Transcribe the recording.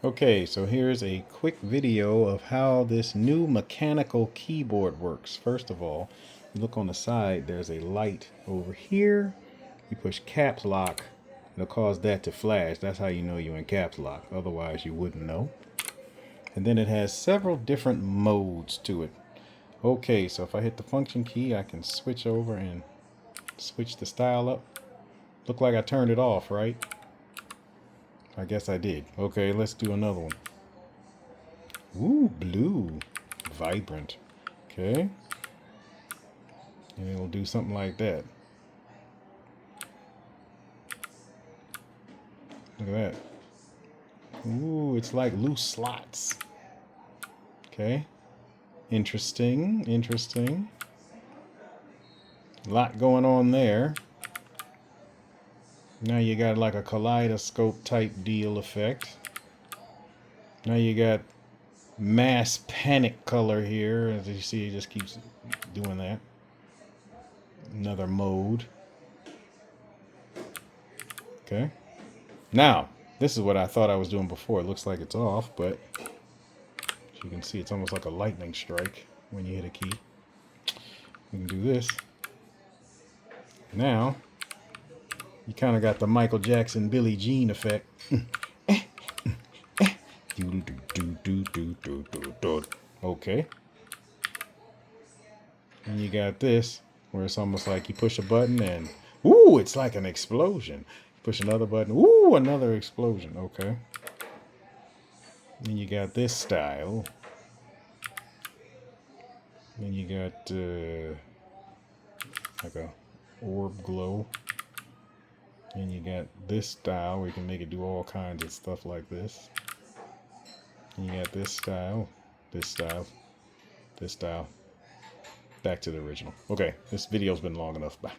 Okay, so here's a quick video of how this new mechanical keyboard works. First of all, you look on the side, there's a light over here. You push caps lock, it'll cause that to flash. That's how you know you're in caps lock. Otherwise, you wouldn't know. And then it has several different modes to it. Okay, so if I hit the function key, I can switch over and switch the style up. Look like I turned it off, right? I guess I did. Okay, let's do another one. Ooh, blue. Vibrant. Okay. And it'll do something like that. Look at that. Ooh, it's like loose slots. Okay. Interesting. Interesting. A lot going on there. Now you got like a kaleidoscope type deal effect. Now you got mass panic color here. As you see, it just keeps doing that. Another mode. Okay. Now, this is what I thought I was doing before. It looks like it's off, but as you can see, it's almost like a lightning strike when you hit a key. We can do this. Now, you kind of got the Michael Jackson, Billie Jean effect. Okay. And you got this, where it's almost like you push a button and, ooh, it's like an explosion. Push another button, ooh, another explosion. Okay. Then you got this style. Then you got like a orb glow. And you got this style where you can make it do all kinds of stuff like this. And you got this style, this style, this style. Back to the original. Okay, this video's been long enough. Bye.